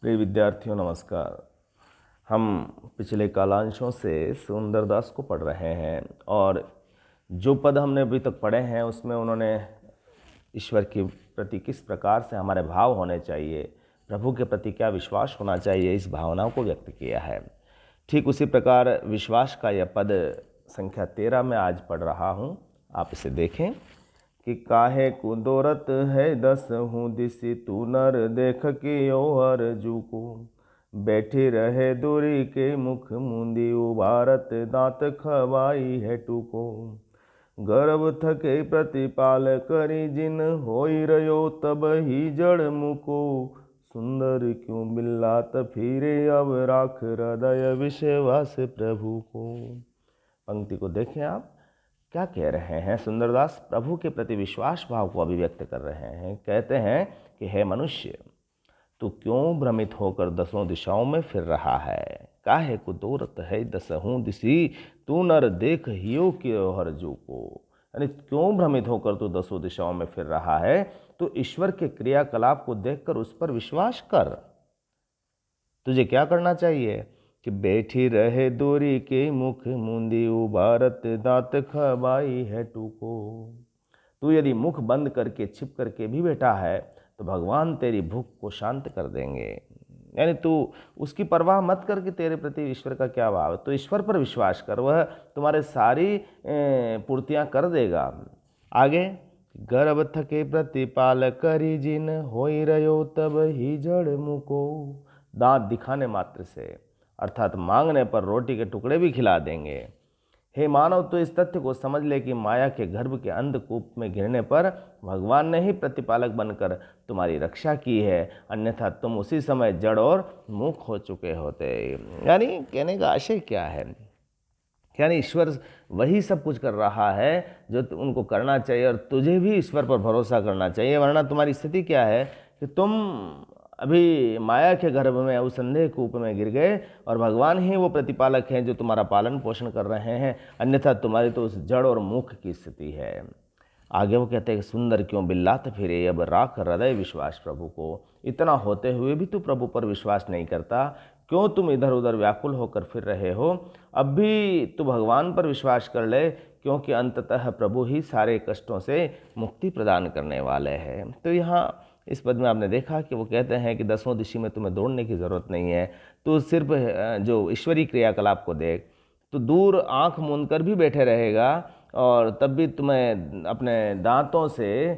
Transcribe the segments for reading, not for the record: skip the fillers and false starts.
प्रिय विद्यार्थियों नमस्कार। हम पिछले कालांशों से सुंदरदास को पढ़ रहे हैं और जो पद हमने अभी तक पढ़े हैं उसमें उन्होंने ईश्वर के प्रति किस प्रकार से हमारे भाव होने चाहिए, प्रभु के प्रति क्या विश्वास होना चाहिए, इस भावनाओं को व्यक्त किया है। ठीक उसी प्रकार विश्वास का यह पद संख्या 13 में आज पढ़ रहा हूँ। आप इसे देखें कि काहे कुदोरत है दस हूँ दिसी तू नर देख कि ओहर जूको बैठी रहे दूरी के मुख मुंदी उबारत दांत खवाई है टूको गर्भ थके प्रतिपाल करी जिन होई रयो तब ही जड़ मुको सुंदर क्यों बिल्लात फिरे अब राख हृदय विश्वास प्रभु को। पंक्ति को देखें आप, क्या कह रहे हैं सुंदरदास? प्रभु के प्रति विश्वास भाव को अभिव्यक्त कर रहे हैं। कहते हैं कि हे मनुष्य, तू क्यों भ्रमित होकर दसों दिशाओं में फिर रहा है? काहे को दोरत है दसहूं दिशी तू नर देख हियो के हर जू को। यानी क्यों भ्रमित होकर तू दसों दिशाओं में फिर रहा है? तो ईश्वर के क्रियाकलाप को देखकर उस पर विश्वास कर। तुझे क्या करना चाहिए कि बैठी रहे दूरी के मुख मुंदी उबारत दांत खबाई है टूको। तू यदि मुख बंद करके छिप करके भी बैठा है तो भगवान तेरी भूख को शांत कर देंगे। यानी तू उसकी परवाह मत कर कि तेरे प्रति ईश्वर का क्या भाव है। तो ईश्वर पर विश्वास कर, वह तुम्हारे सारी पूर्तियां कर देगा। आगे, गर्भ थके प्रतिपाल करी जिन होई रयो तब ही जड़ मुको। दांत दिखाने मात्र से, अर्थात मांगने पर रोटी के टुकड़े भी खिला देंगे। हे मानव, तो इस तथ्य को समझ ले कि माया के गर्भ के अंधकूप में गिरने पर भगवान ने ही प्रतिपालक बनकर तुम्हारी रक्षा की है, अन्यथा तुम उसी समय जड़ और मूक हो चुके होते। यानी कहने का आशय क्या है? यानी ईश्वर वही सब कुछ कर रहा है जो उनको करना चाहिए और तुझे भी ईश्वर पर भरोसा करना चाहिए। वरना तुम्हारी स्थिति क्या है कि तुम अभी माया के गर्भ में उस अंधे कूप में गिर गए और भगवान ही वो प्रतिपालक हैं जो तुम्हारा पालन पोषण कर रहे हैं, अन्यथा तुम्हारी तो उस जड़ और मुख की स्थिति है। आगे वो कहते हैं कि सुंदर क्यों बिल्लात फिरे अब राख हृदय विश्वास प्रभु को। इतना होते हुए भी तू प्रभु पर विश्वास नहीं करता, क्यों तुम इधर उधर व्याकुल होकर फिर रहे हो? अब भी तू भगवान पर विश्वास कर ले, क्योंकि अंततः प्रभु ही सारे कष्टों से मुक्ति प्रदान करने वाले हैं। तो यहाँ इस पद में आपने देखा कि वो कहते हैं कि दसों दिशा में तुम्हें दौड़ने की ज़रूरत नहीं है, तो सिर्फ जो ईश्वरीय क्रियाकलाप को देख। तो दूर आंख मूंद कर भी बैठे रहेगा और तब भी तुम्हें अपने दांतों से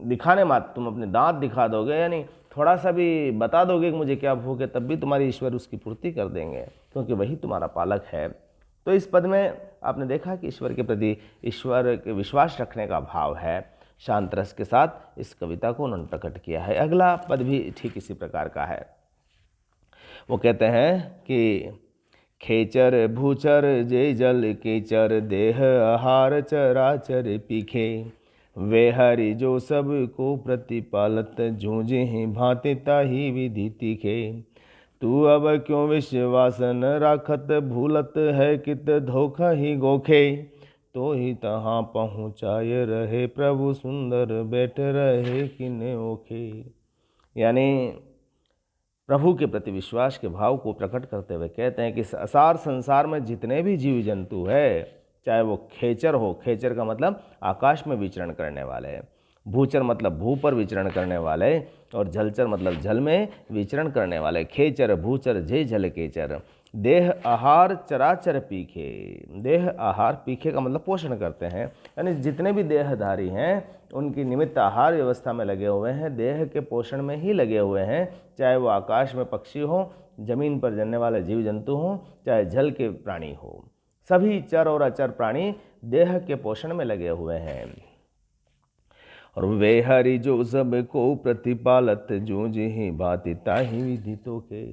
दिखाने मात्र, तुम अपने दांत दिखा दोगे, यानी थोड़ा सा भी बता दोगे कि मुझे क्या भूख है, तब भी तुम्हारी ईश्वर उसकी पूर्ति कर देंगे, क्योंकि वही तुम्हारा पालक है। तो इस पद में आपने देखा कि ईश्वर के प्रति ईश्वर के विश्वास रखने का भाव है। शांत रस के साथ इस कविता को उन्होंने प्रकट किया है। अगला पद भी ठीक इसी प्रकार का है। वो कहते हैं कि खेचर भूचर जे जल केचर देह आहार चराचर पीखे वे हरि जो सब को प्रतिपालत जूझे ही भांति ताही विधि तीखे। तू अब क्यों विश्वास न राखत भूलत है कित धोखा ही गोखे तो ही तहाँ पहुँचाए रहे प्रभु सुंदर बैठ रहे किने ओखे। यानी प्रभु के प्रति विश्वास के भाव को प्रकट करते हुए कहते हैं कि इस असार संसार में जितने भी जीव जंतु है, चाहे वो खेचर हो, खेचर का मतलब आकाश में विचरण करने वाले, भूचर मतलब भू पर विचरण करने वाले, और जलचर मतलब जल में विचरण करने वाले। खेचर भूचर जे जल केचर देह आहार चराचर पीखे। देह आहार, पीखे का मतलब पोषण करते हैं, यानी जितने भी देहधारी हैं उनकी निमित्त आहार व्यवस्था में लगे हुए हैं, देह के पोषण में ही लगे हुए हैं। चाहे वो आकाश में पक्षी हो, जमीन पर जलने वाले जीव जंतु हों, चाहे जल के प्राणी हो, सभी चर और अचर प्राणी देह के पोषण में लगे हुए हैं। और वे हरि जो सब को प्रतिपालत जूझ ही भांति ताही विधि तो के।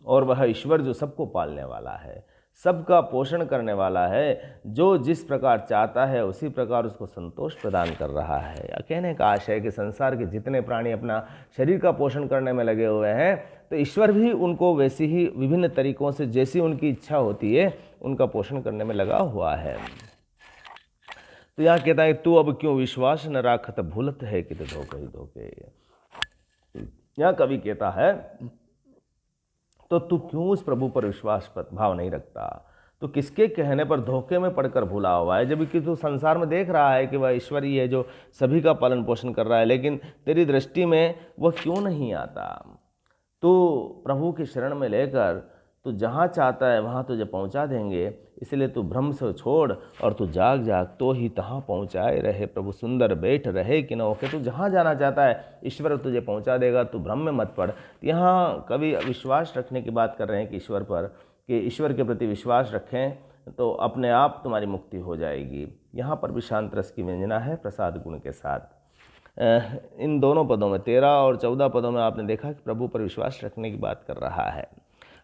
और वह ईश्वर जो सबको पालने वाला है, सबका पोषण करने वाला है, जो जिस प्रकार चाहता है उसी प्रकार उसको संतोष प्रदान कर रहा है। कहने का आशय है कि संसार के जितने प्राणी अपना शरीर का पोषण करने में लगे हुए हैं, तो ईश्वर भी उनको वैसी ही विभिन्न तरीकों से जैसी उनकी इच्छा होती है उनका पोषण करने में लगा हुआ है। तो यहाँ कहता है तू अब क्यों विश्वास न राखत भूलत है कि धोखे ही धोखे। यहाँ कवि कहता है तो तू क्यों उस प्रभु पर विश्वास भाव नहीं रखता? तो किसके कहने पर धोखे में पड़कर भूला हुआ है, जबकि तू संसार में देख रहा है कि वह ईश्वर ही है जो सभी का पालन पोषण कर रहा है, लेकिन तेरी दृष्टि में वह क्यों नहीं आता? तो प्रभु की शरण में लेकर तू जहाँ चाहता है वहाँ तुझे पहुँचा देंगे, इसलिए तू भ्रम से छोड़ और तू जाग जाग तो ही तहाँ पहुँचाए रहे प्रभु सुंदर बैठ रहे कि न होके। तू जहाँ जाना चाहता है ईश्वर तुझे पहुँचा देगा, तू भ्रम में मत पड़। यहाँ कभी विश्वास रखने की बात कर रहे हैं कि ईश्वर पर, कि ईश्वर के प्रति विश्वास रखें तो अपने आप तुम्हारी मुक्ति हो जाएगी। यहाँ पर भी शांत रस की व्यंजना है प्रसाद गुण के साथ। इन दोनों पदों में 13 और 14 पदों में आपने देखा कि प्रभु पर विश्वास रखने की बात कर रहा है।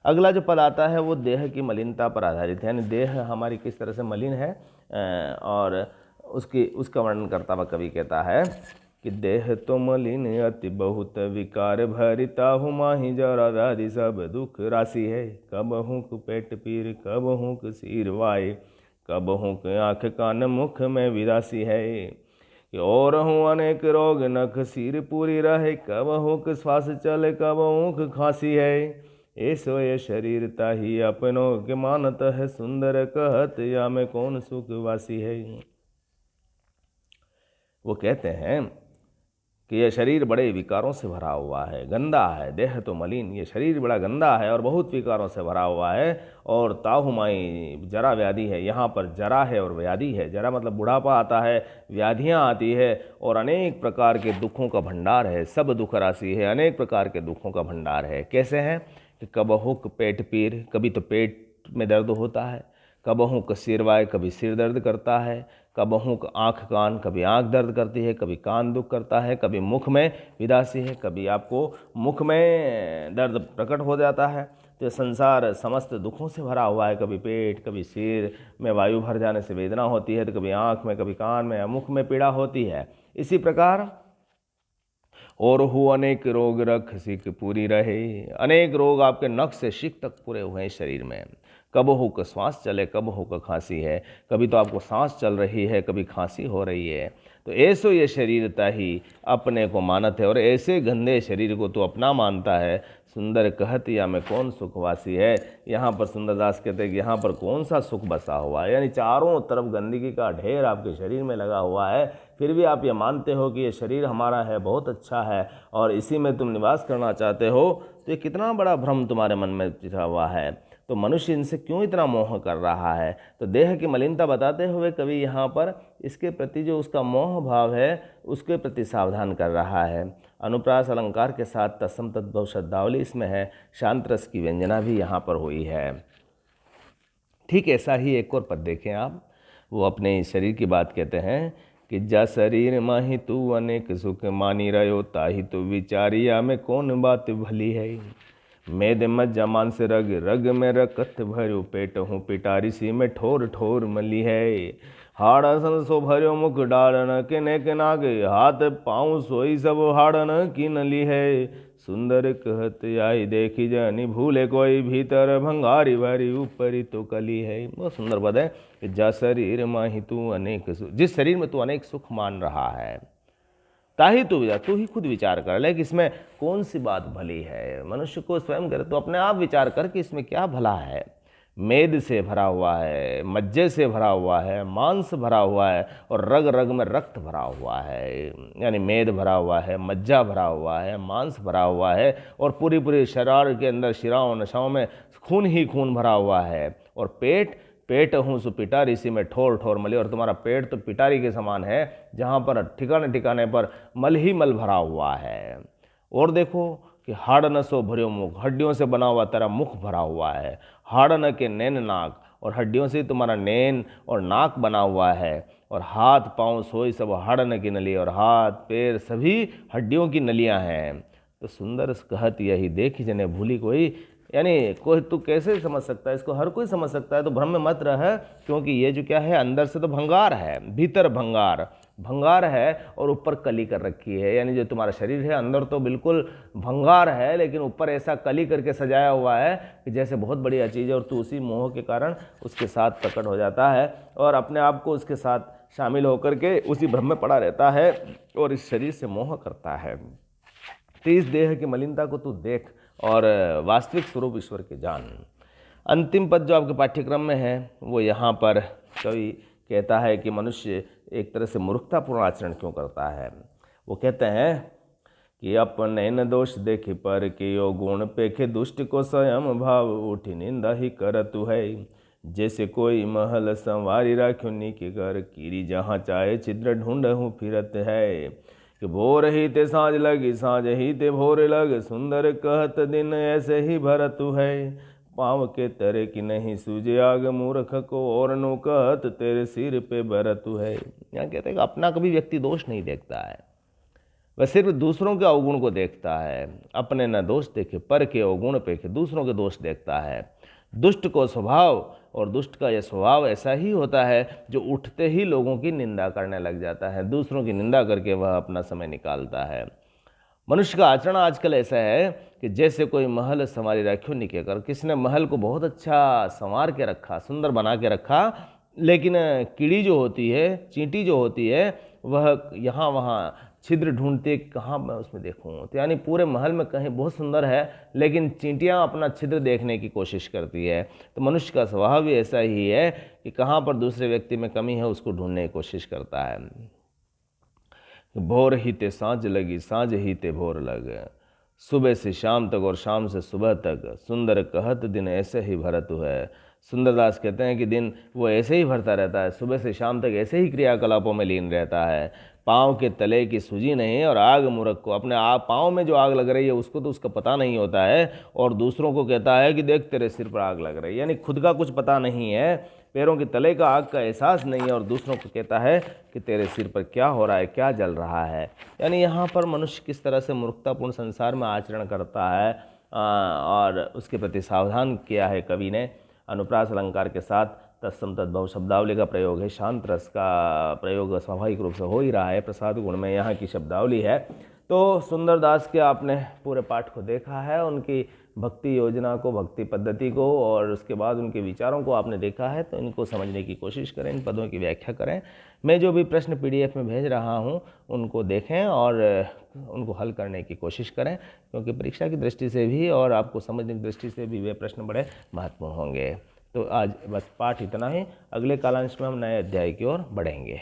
अगला जो पद आता है वो देह की मलिनता पर आधारित है, यानी देह हमारी किस तरह से मलिन है और उसका वर्णन करता हुआ कवि कहता है कि देह तो मलिन अति बहुत विकार भरिता हूँ माही जरा व्याधि सब दुख राशि है। कब हूँ पेट पीर, कब हूँ सिर वाय, कब हूँ आँख कान मुख में विरासी है। और हूँ अनेक रोग नख सिर पूरी रहे, कब हूँ श्वास चले, कब हूँ खांसी है। ऐसो ये शरीर ताही अपनों के मानत है, सुंदर कहत या में कौन सुख वासी है। वो कहते हैं कि यह शरीर बड़े विकारों से भरा हुआ है, गंदा है। देह तो मलिन, ये शरीर बड़ा गंदा है और बहुत विकारों से भरा हुआ है। और ताहुमाई जरा व्याधि है, यहाँ पर जरा है और व्याधि है। जरा मतलब बुढ़ापा आता है, व्याधियाँ आती है और अनेक प्रकार के दुखों का भंडार है। सब दुख राशि है, अनेक प्रकार के दुखों का भंडार है। कैसे हैं कि कबहुक पेट पीर, कभी तो पेट में दर्द होता है, कबहुक सिरवाए, कभी सिर दर्द करता है, कबहुक आँख कान, कभी आँख दर्द करती है, कभी कान दुख करता है, कभी मुख में विदासी है, कभी आपको मुख में दर्द प्रकट हो जाता है। तो संसार समस्त दुखों से भरा हुआ है। कभी पेट, कभी सिर में वायु भर जाने से वेदना होती है, तो कभी आँख में, कभी कान में या मुख में पीड़ा होती है। इसी प्रकार और हो अनेक रोग रख सिक पूरी रहे, अनेक रोग आपके नख से शिक तक पूरे हुए हैं शरीर में। कब हो का श्वास चले, कब हो का खांसी है, कभी तो आपको सांस चल रही है, कभी खांसी हो रही है। तो ऐसो ये शरीरता ही अपने को मानत है, और ऐसे गंदे शरीर को तो अपना मानता है। सुंदर कहत या में कौन सुखवासी है। यहाँ पर सुंदरदास कहते हैं कि यहाँ पर कौन सा सुख बसा हुआ है, यानी चारों तरफ गंदगी का ढेर आपके शरीर में लगा हुआ है, फिर भी आप ये मानते हो कि ये शरीर हमारा है, बहुत अच्छा है और इसी में तुम निवास करना चाहते हो। तो ये कितना बड़ा भ्रम तुम्हारे मन में छिपा हुआ है। तो मनुष्य इनसे क्यों इतना मोह कर रहा है? तो देह की मलिनता बताते हुए कवि यहाँ पर इसके प्रति जो उसका मोह भाव है उसके प्रति सावधान कर रहा है। अनुप्रास अलंकार के साथ तत्सम तद्भव शब्दावली इसमें है, शांत रस की व्यंजना भी यहाँ पर हुई है। ठीक ऐसा ही एक और पद देखें आप, वो अपने शरीर की बात कहते हैं कि जा शरीर माही तू अनेक सुख मानी रहो, ताही तू विचारिया में कौन बात भली है। मेद मज्जा मांस रग रग में रकत भर्यो, पेट हूँ पिटारी सी में ठोर ठोर मली है। हाड़न सो भर्यो मुख डाड़न किने के नागे, हाथ पाँव सोई सब हाड़न की नली है। सुंदर कहत आई देखी जनी भूले कोई, भीतर भंगारी भरी ऊपरी तो कली है। बहुत सुंदर पद है कि जा शरीर माही तू अनेक सुख, जिस शरीर में तू अनेक सुख मान रहा है, ताही तू ही खुद विचार कर ले कि इसमें कौन सी बात भली है। मनुष्य को स्वयं करे तो अपने आप विचार कर कि इसमें क्या भला है। मेद से भरा हुआ है, मज्जे से भरा हुआ है, मांस भरा हुआ है और रग रग में रक्त भरा हुआ है, यानी मेद भरा हुआ है, मज्जा भरा हुआ है, मांस भरा हुआ है और पूरी पूरी शरीर के अंदर शिराओं नशाओं में खून ही खून भरा हुआ है। और पेट हूँ सो पिटारी इसी में ठोर ठोर मली, और तुम्हारा पेट तो पिटारी के समान है जहाँ पर ठिकाने ठिकाने पर मल ही मल भरा हुआ है। और देखो कि हाड़ नसो भर्यो मुख, हड्डियों से बना हुआ तेरा मुख भरा हुआ है। हाड़ न के नैन नाक, और हड्डियों से तुम्हारा नैन और नाक बना हुआ है। और हाथ पाँव सोई सब हाड़ न की नली, और हाथ पैर सभी हड्डियों की नलियाँ हैं। तो सुंदर कहत यही देख जने भूली कोई, यानी कोई तू कैसे समझ सकता है, इसको हर कोई समझ सकता है। तो भ्रम में मत रह, क्योंकि ये जो क्या है अंदर से तो भंगार है, भीतर भंगार है और ऊपर कली कर रखी है। यानी जो तुम्हारा शरीर है अंदर तो बिल्कुल भंगार है, लेकिन ऊपर ऐसा कली करके सजाया हुआ है कि जैसे बहुत बढ़िया चीज़ है, और तू उसी मोह के कारण उसके साथ प्रकट हो जाता है और अपने आप को उसके साथ शामिल होकर के उसी भ्रम में पड़ा रहता है और इस शरीर से मोह करता है। तो इस देह की मलिनता को तू देख और वास्तविक स्वरूप ईश्वर के जान। अंतिम पद जो आपके पाठ्यक्रम में है वो यहाँ पर कवि कहता है कि मनुष्य एक तरह से मूर्खतापूर्ण आचरण क्यों करता है। वो कहते हैं कि अपने न दोष देखे पर के यो गुण पेखे दुष्ट को स्वयं भाव उठी निंदा ही करतु है। जैसे कोई महल संवारी राख्यो नीके घर कीरी जहाँ चाहे छिद्र ढूंढहूँ फिरत है। कि भोर ही ते साँझ लगी साँझ ही ते भोर लग सुंदर कहत दिन ऐसे ही भरतु है। पाँव के तरे की नहीं सूझे आग मूर्ख को और नो कहत तेरे सिर पे बरतु है। यहाँ कहते हैं कि अपना कभी व्यक्ति दोष नहीं देखता है, वह सिर्फ दूसरों के अवगुण को देखता है। अपने न दोष देखे पर के अवगुण पेखे, दूसरों के दोष देखता है। दुष्ट को स्वभाव, और दुष्ट का यह स्वभाव ऐसा ही होता है जो उठते ही लोगों की निंदा करने लग जाता है, दूसरों की निंदा करके वह अपना समय निकालता है। मनुष्य का आचरण आजकल ऐसा है कि जैसे कोई महल संवारी रखो निके कर, किसने महल को बहुत अच्छा संवार के रखा, सुंदर बना के रखा, लेकिन कीड़ी जो होती है, चींटी जो होती है, वह यहाँ वहाँ छिद्र ढूंढते कहाँ मैं उसमें देखूँ। तो यानी पूरे महल में कहीं बहुत सुंदर है लेकिन चींटियाँ अपना छिद्र देखने की कोशिश करती है। तो मनुष्य का स्वभाव भी ऐसा ही है कि कहाँ पर दूसरे व्यक्ति में कमी है उसको ढूंढने की कोशिश करता है। भोर ही ते साँझ लगी साँझ ही ते भोर लग, सुबह से शाम तक और शाम से सुबह तक सुंदर कहत दिन ऐसे ही भरत है। सुंदरदास कहते हैं कि दिन वो ऐसे ही भरता रहता है, सुबह से शाम तक ऐसे ही क्रियाकलापों में लीन रहता है। पाँव के तले की सूझी नहीं और आग मूर्ख को, अपने आप पाँव में जो आग लग रही है उसको तो उसका पता नहीं होता है, और दूसरों को कहता है कि देख तेरे सिर पर आग लग रही है। यानी खुद का कुछ पता नहीं है, पैरों के तले का आग का एहसास नहीं है, और दूसरों को कहता है कि तेरे सिर पर क्या हो रहा है, क्या जल रहा है। यानी यहाँ पर मनुष्य किस तरह से मूर्खतापूर्ण संसार में आचरण करता है और उसके प्रति सावधान किया है कवि ने। अनुप्रास अलंकार के साथ तत्सम तद्भव शब्दावली का प्रयोग है। शांत रस का प्रयोग स्वाभाविक रूप से हो ही रहा है, प्रसाद गुण में यहाँ की शब्दावली है। तो सुंदरदास के आपने पूरे पाठ को देखा है, उनकी भक्ति योजना को, भक्ति पद्धति को, और उसके बाद उनके विचारों को आपने देखा है। तो इनको समझने की कोशिश करें, इन पदों की व्याख्या करें। मैं जो भी प्रश्न PDF में भेज रहा हूँ उनको देखें और उनको हल करने की कोशिश करें, क्योंकि परीक्षा की दृष्टि से भी और आपको समझने की दृष्टि से भी वे प्रश्न बड़े महत्वपूर्ण होंगे। तो आज बस पाठ इतना ही, अगले कालांश में हम नए अध्याय की ओर बढ़ेंगे।